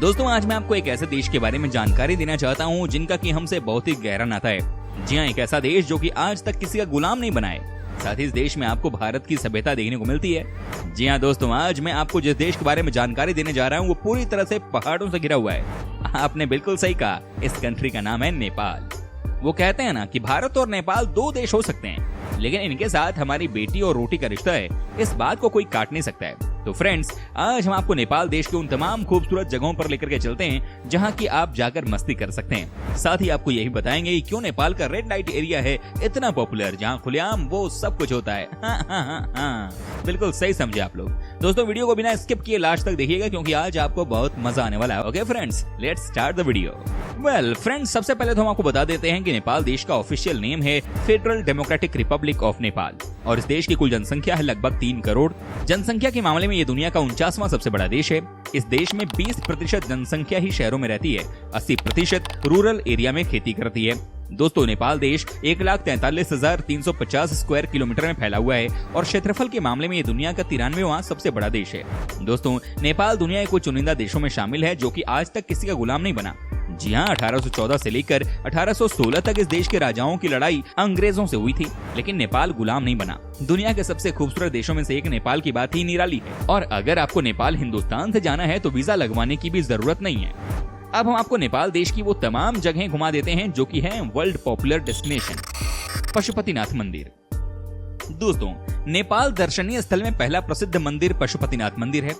दोस्तों आज मैं आपको एक ऐसे देश के बारे में जानकारी देना चाहता हूँ जिनका कि हमसे बहुत ही गहरा नाता है। जी हाँ, एक ऐसा देश जो कि आज तक किसी का गुलाम नहीं बना है। साथ ही इस देश में आपको भारत की सभ्यता देखने को मिलती है। जी हाँ दोस्तों, आज मैं आपको जिस देश के बारे में जानकारी देने जा रहा हूँ वो पूरी तरह से पहाड़ों से घिरा हुआ है। आपने बिल्कुल सही कहा, इस कंट्री का नाम है नेपाल। वो कहते हैं ना कि भारत और नेपाल दो देश हो सकते हैं, लेकिन इनके साथ हमारी बेटी और रोटी का रिश्ता है, इस बात को कोई काट नहीं सकता है। तो फ्रेंड्स, आज हम आपको नेपाल देश के उन तमाम खूबसूरत जगहों पर लेकर के चलते हैं जहां की आप जाकर मस्ती कर सकते हैं। साथ ही आपको यही बताएंगे कि क्यों नेपाल का रेड लाइट एरिया है इतना पॉपुलर, जहां खुलेआम वो सब कुछ होता है। हाँ, बिल्कुल सही समझे आप लोग। दोस्तों वीडियो को बिना स्किप किए लास्ट तक देखिएगा क्योंकि आज आपको बहुत मजा आने वाला है। Okay friends, let's start the video. Well friends, सबसे पहले तो हम आपको बता देते हैं कि नेपाल देश का ऑफिशियल नेम है federal democratic Republic of Nepal और इस देश की कुल जनसंख्या है लगभग 3 करोड़। जनसंख्या के मामले में ये दुनिया का 49वां सबसे बड़ा देश है। इस देश में 20% जनसंख्या ही शहरों में रहती है, 80% रूरल एरिया में खेती करती है। दोस्तों नेपाल देश 1,43,350 स्क्वायर किलोमीटर में फैला हुआ है और क्षेत्रफल के मामले में ये दुनिया का 93वां सबसे बड़ा देश है। दोस्तों नेपाल दुनिया के कुछ चुनिंदा देशों में शामिल है जो कि आज तक किसी का गुलाम नहीं बना। जी हाँ, 1814 से लेकर 1816 तक इस देश के राजाओं की लड़ाई अंग्रेजों से हुई थी, लेकिन नेपाल गुलाम नहीं बना। दुनिया के सबसे खूबसूरत देशों में से एक नेपाल की बात ही निराली है और अगर आपको नेपाल हिंदुस्तान से जाना है तो वीजा लगवाने की भी जरूरत नहीं है। अब हम आपको नेपाल देश की वो तमाम जगहें घुमा देते हैं जो कि हैं वर्ल्ड पॉपुलर डेस्टिनेशन। पशुपतिनाथ मंदिर। दोस्तों नेपाल दर्शनीय स्थल में पहला प्रसिद्ध मंदिर पशुपतिनाथ मंदिर है।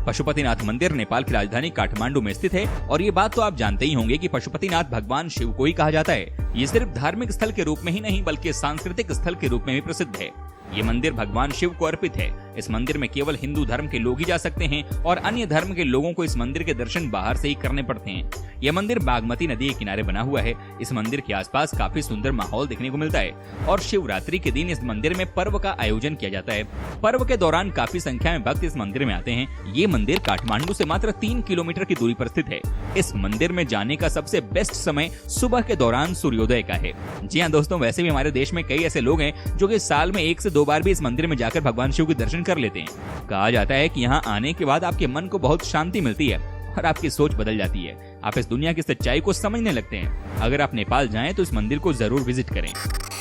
पशुपतिनाथ मंदिर नेपाल की राजधानी काठमांडू में स्थित है और ये बात तो आप जानते ही होंगे कि पशुपतिनाथ भगवान शिव को ही कहा जाता है। ये सिर्फ धार्मिक स्थल के रूप में ही नहीं बल्कि सांस्कृतिक स्थल के रूप में भी प्रसिद्ध है। ये मंदिर भगवान शिव को अर्पित है। इस मंदिर में केवल हिंदू धर्म के लोग ही जा सकते हैं और अन्य धर्म के लोगों को इस मंदिर के दर्शन बाहर से ही करने पड़ते हैं। यह मंदिर बागमती नदी के किनारे बना हुआ है। इस मंदिर के आसपास काफी सुंदर माहौल देखने को मिलता है और शिवरात्रि के दिन इस मंदिर में पर्व का आयोजन किया जाता है। पर्व के दौरान काफी संख्या में भक्त इस मंदिर में आते हैं। ये मंदिर काठमांडू से मात्र 3 किलोमीटर की दूरी पर स्थित है। इस मंदिर में जाने का सबसे बेस्ट समय सुबह के दौरान सूर्योदय का है। जी हाँ दोस्तों, वैसे भी हमारे देश में कई ऐसे लोग हैं जो कि साल में 1 से 2 बार भी इस मंदिर में जाकर भगवान शिव के दर्शन कर लेते हैं। कहा जाता है कि यहाँ आने के बाद आपके मन को बहुत शांति मिलती है और आपकी सोच बदल जाती है। आप इस दुनिया की सच्चाई को समझने लगते हैं। अगर आप नेपाल जाएं तो इस मंदिर को जरूर विजिट करें।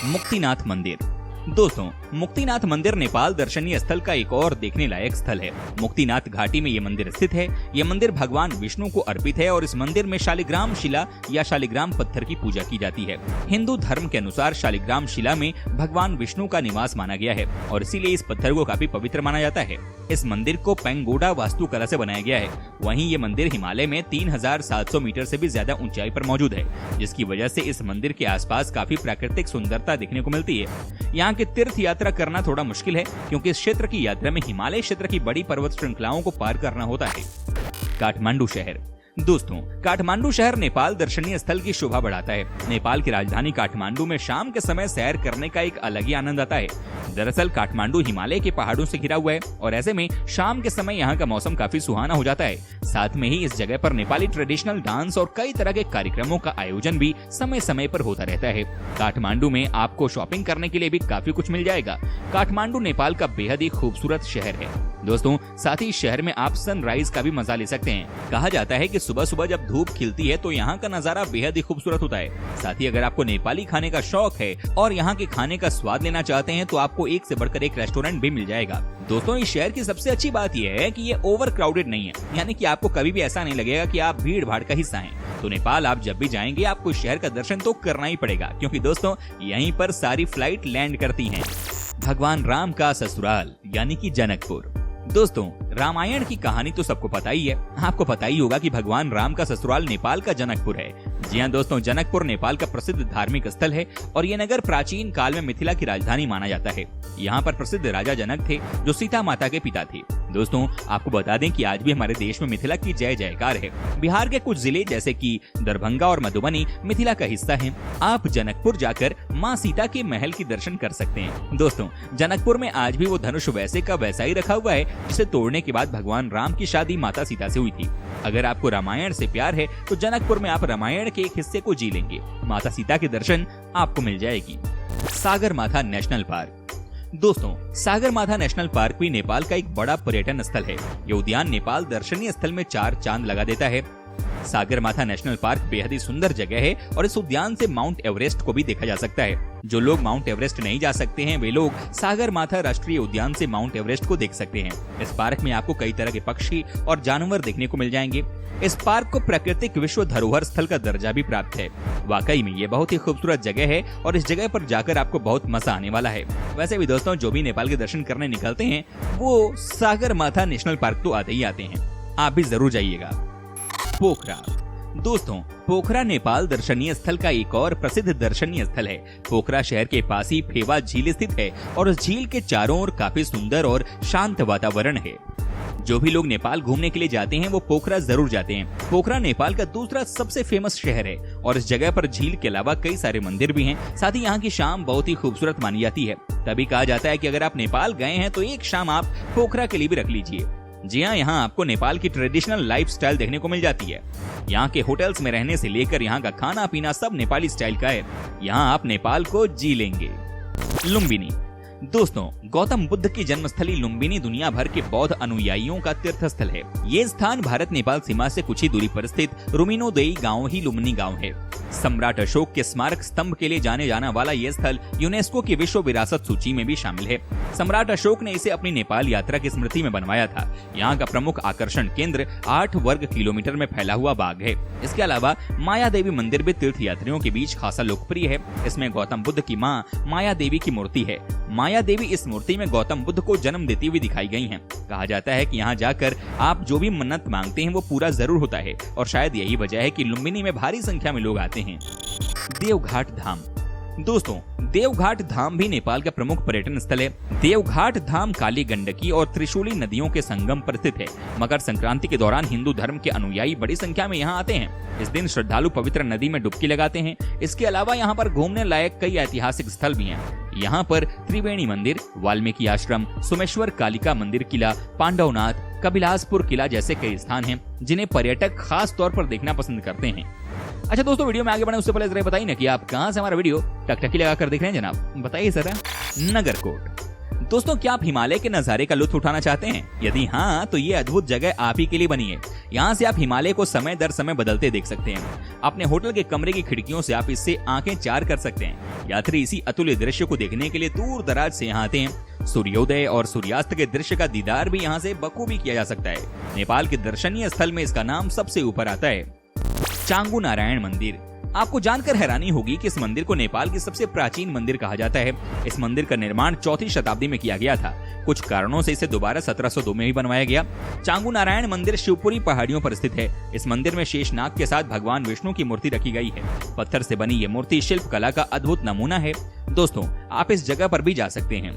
मुक्तिनाथ मंदिर। दोस्तों मुक्तिनाथ मंदिर नेपाल दर्शनीय स्थल का एक और देखने लायक स्थल है। मुक्तिनाथ घाटी में ये मंदिर स्थित है। ये मंदिर भगवान विष्णु को अर्पित है और इस मंदिर में शालिग्राम शिला या शालिग्राम पत्थर की पूजा की जाती है। हिंदू धर्म के अनुसार शालिग्राम शिला में भगवान विष्णु का निवास माना गया है और इसीलिए इस पत्थर को काफी पवित्र माना जाता है। इस मंदिर को पेंगोडा वास्तुकला से बनाया गया है। वहीं ये मंदिर हिमालय में 3700 मीटर से भी ज्यादा ऊंचाई पर मौजूद है, जिसकी वजह से इस मंदिर के आसपास काफी प्राकृतिक सुंदरता देखने को मिलती है। यहाँ की तीर्थ यात्रा करना थोड़ा मुश्किल है क्योंकि इस क्षेत्र की यात्रा में हिमालय क्षेत्र की बड़ी पर्वत श्रृंखलाओं को पार करना होता है। काठमांडू शहर। दोस्तों काठमांडू शहर नेपाल दर्शनीय स्थल की शोभा बढ़ाता है। नेपाल की राजधानी काठमांडू में शाम के समय सैर करने का एक अलग ही आनंद आता है। दरअसल काठमांडू हिमालय के पहाड़ों से घिरा हुआ है और ऐसे में शाम के समय यहाँ का मौसम काफी सुहाना हो जाता है। साथ में ही इस जगह पर नेपाली ट्रेडिशनल डांस और कई तरह के कार्यक्रमों का आयोजन भी समय समय पर होता रहता है। काठमांडू में आपको शॉपिंग करने के लिए भी काफी कुछ मिल जाएगा। काठमांडू नेपाल का बेहद ही खूबसूरत शहर है। दोस्तों साथ ही शहर में आप सनराइज का भी मजा ले सकते हैं। कहा जाता है कि सुबह सुबह जब धूप खिलती है तो यहाँ का नजारा बेहद ही खूबसूरत होता है। साथ ही अगर आपको नेपाली खाने का शौक है और यहाँ के खाने का स्वाद लेना चाहते हैं तो आपको एक से बढ़कर एक रेस्टोरेंट भी मिल जाएगा। दोस्तों इस शहर की सबसे अच्छी बात यह है कि ये ओवर क्राउडेड नहीं है, यानी कि आपको कभी भी ऐसा नहीं लगेगा कि आप भीड़ भाड़ का हिस्सा हैं। तो नेपाल आप जब भी जाएंगे आपको इस शहर का दर्शन तो करना ही पड़ेगा क्योंकि दोस्तों यहीं पर सारी फ्लाइट लैंड करती हैं। भगवान राम का ससुराल यानी कि जनकपुर। दोस्तों रामायण की कहानी तो सबको पता ही है। आपको पता ही होगा कि भगवान राम का ससुराल नेपाल का जनकपुर है। जी हाँ दोस्तों, जनकपुर नेपाल का प्रसिद्ध धार्मिक स्थल है और ये नगर प्राचीन काल में मिथिला की राजधानी माना जाता है। यहाँ पर प्रसिद्ध राजा जनक थे जो सीता माता के पिता थे। दोस्तों आपको बता दें कि आज भी हमारे देश में मिथिला की जय जयकार है। बिहार के कुछ जिले जैसे कि दरभंगा और मधुबनी मिथिला का हिस्सा हैं। आप जनकपुर जाकर माँ सीता के महल की दर्शन कर सकते हैं। दोस्तों जनकपुर में आज भी वो धनुष वैसे का वैसा ही रखा हुआ है जिसे तोड़ने के बाद भगवान राम की शादी माता सीता से हुई थी। अगर आपको रामायण से प्यार है तो जनकपुर में आप रामायण के एक हिस्से को जी लेंगे। माता सीता के दर्शन आपको मिल जाएगी। सागर माथा नेशनल पार्क। दोस्तों, सागरमाथा नेशनल पार्क भी नेपाल का एक बड़ा पर्यटन स्थल है। ये उद्यान नेपाल दर्शनीय स्थल में 4 चांद लगा देता है। सागरमाथा नेशनल पार्क बेहद ही सुंदर जगह है और इस उद्यान से माउंट एवरेस्ट को भी देखा जा सकता है। जो लोग माउंट एवरेस्ट नहीं जा सकते हैं, वे लोग सागरमाथा राष्ट्रीय उद्यान से माउंट एवरेस्ट को देख सकते हैं। इस पार्क में आपको कई तरह के पक्षी और जानवर देखने को मिल जाएंगे। इस पार्क को प्राकृतिक विश्व धरोहर स्थल का दर्जा भी प्राप्त है। वाकई में ये बहुत ही खूबसूरत जगह है और इस जगह पर जाकर आपको बहुत मजा आने वाला है। वैसे भी दोस्तों, जो भी नेपाल के दर्शन करने निकलते हैं वो सागरमाथा नेशनल पार्क तो आते ही आते हैं। आप भी जरूर जाइएगा। पोखरा। दोस्तों, पोखरा नेपाल दर्शनीय स्थल का एक और प्रसिद्ध दर्शनीय स्थल है। पोखरा शहर के पास ही फेवा झील स्थित है और उस झील के चारों ओर काफी सुंदर और शांत वातावरण है। जो भी लोग नेपाल घूमने के लिए जाते हैं वो पोखरा जरूर जाते हैं। पोखरा नेपाल का दूसरा सबसे फेमस शहर है और इस जगह पर झील के अलावा कई सारे मंदिर भी हैं। साथ ही यहाँ की शाम बहुत ही खूबसूरत मानी जाती है। तभी कहा जाता है कि अगर आप नेपाल गए हैं तो एक शाम आप पोखरा के लिए भी रख लीजिए। जी हाँ, यहाँ आपको नेपाल की ट्रेडिशनल लाइफस्टाइल देखने को मिल जाती है। यहाँ के होटल्स में रहने से लेकर यहाँ का खाना पीना सब नेपाली स्टाइल का है। यहाँ आप नेपाल को जी लेंगे। लुम्बिनी। दोस्तों, गौतम बुद्ध की जन्मस्थली लुम्बिनी दुनिया भर के बौद्ध अनुयायियों का तीर्थ स्थल है। ये स्थान भारत नेपाल सीमा से कुछ ही दूरी पर स्थित रुमिनोदेई गांव ही लुम्बिनी गांव है। सम्राट अशोक के स्मारक स्तंभ के लिए जाने जाना वाला यह स्थल यूनेस्को की विश्व विरासत सूची में भी शामिल है। सम्राट अशोक ने इसे अपनी नेपाल यात्रा की स्मृति में बनवाया था। यहाँ का प्रमुख आकर्षण केंद्र 8 वर्ग किलोमीटर में फैला हुआ बाग है। इसके अलावा माया देवी मंदिर भी तीर्थ यात्रियों के बीच खासा लोकप्रिय है। इसमें गौतम बुद्ध की मां माया देवी की मूर्ति है। माया देवी इस मूर्ति में गौतम बुद्ध को जन्म देती हुई दिखाई गई हैं। कहा जाता है कि यहाँ जाकर आप जो भी मन्नत मांगते हैं वो पूरा जरूर होता है और शायद यही वजह है कि लुम्बिनी में भारी संख्या में लोग आते हैं। देवघाट धाम। दोस्तों, देवघाट धाम भी नेपाल का प्रमुख पर्यटन स्थल है। देवघाट धाम काली गंडकी और त्रिशूली नदियों के संगम पर स्थित है। मकर संक्रांति के दौरान हिंदू धर्म के अनुयायी बड़ी संख्या में यहाँ आते हैं। इस दिन श्रद्धालु पवित्र नदी में डुबकी लगाते हैं। इसके अलावा यहाँ पर घूमने लायक कई ऐतिहासिक स्थल भी हैं। यहाँ पर त्रिवेणी मंदिर, वाल्मीकि आश्रम, सोमेश्वर कालिका मंदिर किला, पांडवनाथ, कपिलासपुर किला जैसे कई स्थान हैं जिन्हें पर्यटक खास तौर पर देखना पसंद करते हैं। अच्छा दोस्तों, वीडियो में आगे बढ़ने उससे पहले जरा बताइए ना कि आप कहां से हमारा वीडियो टकटकी लगाकर देख रहे हैं जनाब, बताइए जरा। नगरकोट। दोस्तों, क्या आप हिमालय के नजारे का लुत्फ उठाना चाहते हैं? यदि हाँ, तो ये अद्भुत जगह आप ही के लिए बनी है। यहाँ से आप हिमालय को समय दर समय बदलते देख सकते हैं। अपने होटल के कमरे की खिड़कियों से आप इससे आंखें चार कर सकते हैं। यात्री इसी अतुल्य दृश्य को देखने के लिए दूर दराज से यहाँ आते हैं। सूर्योदय और सूर्यास्त के दृश्य का दीदार भी यहाँ से बखूबी किया जा सकता है। नेपाल के दर्शनीय स्थल में इसका नाम सबसे ऊपर आता है। चांगू नारायण मंदिर। आपको जानकर हैरानी होगी कि इस मंदिर को नेपाल की सबसे प्राचीन मंदिर कहा जाता है। इस मंदिर का निर्माण 4वीं शताब्दी में किया गया था। कुछ कारणों से इसे दोबारा 1702 में भी बनवाया गया। चांगू नारायण मंदिर शिवपुरी पहाड़ियों पर स्थित है। इस मंदिर में शेषनाग के साथ भगवान विष्णु की मूर्ति रखी गई है। पत्थर से बनी ये मूर्ति शिल्प कला का अद्भुत नमूना है। दोस्तों, आप इस जगह पर भी जा सकते हैं।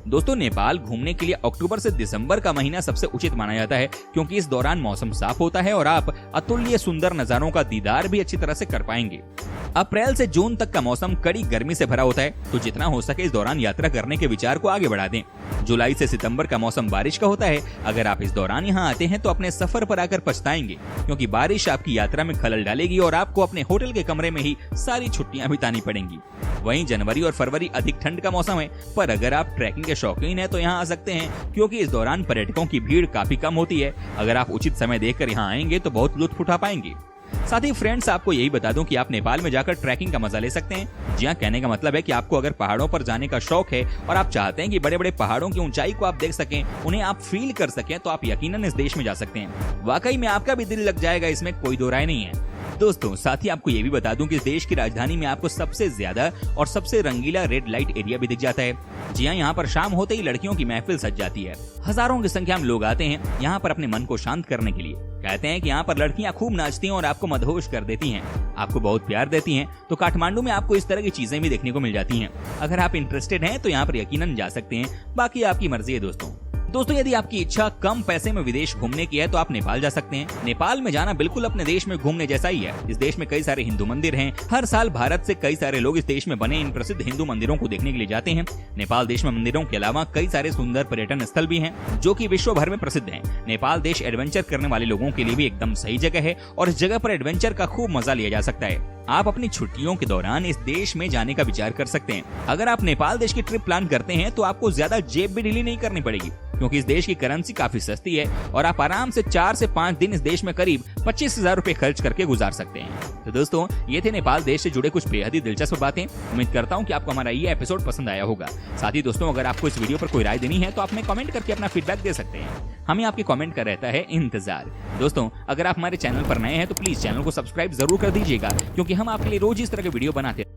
दोस्तों, नेपाल घूमने के लिए अक्टूबर से दिसंबर का महीना सबसे उचित माना जाता है, क्योंकि इस दौरान मौसम साफ होता है और आप अतुल्य सुंदर नजारों का दीदार भी अच्छी तरह से कर पाएंगे। अप्रैल से जून तक का मौसम कड़ी गर्मी से भरा होता है, तो जितना हो सके इस दौरान यात्रा करने के विचार को आगे बढ़ा दें। जुलाई से सितंबर का मौसम बारिश का होता है। अगर आप इस दौरान यहाँ आते हैं तो अपने सफर पर आकर पछताएंगे, क्योंकि बारिश आपकी यात्रा में खलल डालेगी और आपको अपने होटल के कमरे में ही सारी छुट्टियां बितानी पड़ेंगी। वहीं जनवरी और फरवरी अधिक ठंड का मौसम है, पर अगर आप ट्रैकिंग के शौकीन हैं तो यहाँ आ सकते हैं, क्योंकि इस दौरान पर्यटकों की भीड़ काफी कम होती है। अगर आप उचित समय देखकर यहाँ आएंगे तो बहुत लुत्फ उठा पाएंगे। साथ ही फ्रेंड्स, आपको यही बता दूं कि आप नेपाल में जाकर ट्रैकिंग का मजा ले सकते हैं। जी हां, कहने का मतलब है कि आपको अगर पहाड़ों पर जाने का शौक है और आप चाहते हैं कि बड़े बड़े पहाड़ों की ऊंचाई को आप देख सकें, उन्हें आप फील कर सकें, तो आप यकीनन इस देश में जा सकते हैं। वाकई में आपका भी दिल लग जाएगा, इसमें कोई दो राय नहीं है। दोस्तों, साथ ही आपको ये भी बता दूं कि इस देश की राजधानी में आपको सबसे ज्यादा और सबसे रंगीला रेड लाइट एरिया भी दिख जाता है। जी हां, यहाँ पर शाम होते ही लड़कियों की महफिल सज जाती है। हजारों की संख्या में लोग आते हैं यहाँ पर अपने मन को शांत करने के लिए। कहते हैं कि यहाँ पर लड़कियां खूब नाचती हैं और आपको मदहोश कर देती हैं, आपको बहुत प्यार देती हैं। तो काठमांडू में आपको इस तरह की चीजें भी देखने को मिल जाती हैं। अगर आप इंटरेस्टेड हैं तो यहाँ पर यकीनन जा सकते हैं, बाकी आपकी मर्जी है। दोस्तों, यदि आपकी इच्छा कम पैसे में विदेश घूमने की है तो आप नेपाल जा सकते हैं। नेपाल में जाना बिल्कुल अपने देश में घूमने जैसा ही है। इस देश में कई सारे हिंदू मंदिर हैं। हर साल भारत से कई सारे लोग इस देश में बने इन प्रसिद्ध हिंदू मंदिरों को देखने के लिए जाते हैं। नेपाल देश में मंदिरों के अलावा कई सारे सुंदर पर्यटन स्थल भी हैं, जो कि विश्व भर में प्रसिद्ध हैं। नेपाल देश एडवेंचर करने वाले लोगों के लिए भी एकदम सही जगह है और इस जगह पर एडवेंचर का खूब मजा लिया जा सकता है। आप अपनी छुट्टियों के दौरान इस देश में जाने का विचार कर सकते हैं। अगर आप नेपाल देश की ट्रिप प्लान करते हैं तो आपको ज्यादा जेब भी ढीली नहीं करनी पड़ेगी, क्योंकि इस देश की करेंसी काफी सस्ती है और आप आराम से 4 से 5 दिन इस देश में करीब 25,000 रुपए खर्च करके गुजार सकते हैं। तो दोस्तों, ये थे नेपाल देश से जुड़े कुछ बेहद ही दिलचस्प बातें। उम्मीद करता हूँ कि आपको हमारा ये एपिसोड पसंद आया होगा। साथ ही दोस्तों, अगर आपको इस वीडियो पर कोई राय देनी है तो आप हमें कमेंट करके अपना फीडबैक दे सकते हैं। हमें आपके कमेंट का रहता है इंतजार। दोस्तों, अगर आप हमारे चैनल पर नए हैं तो प्लीज चैनल को सब्सक्राइब जरूर कर दीजिएगा, क्योंकि हम आपके लिए रोज इस तरह के वीडियो बनाते हैं।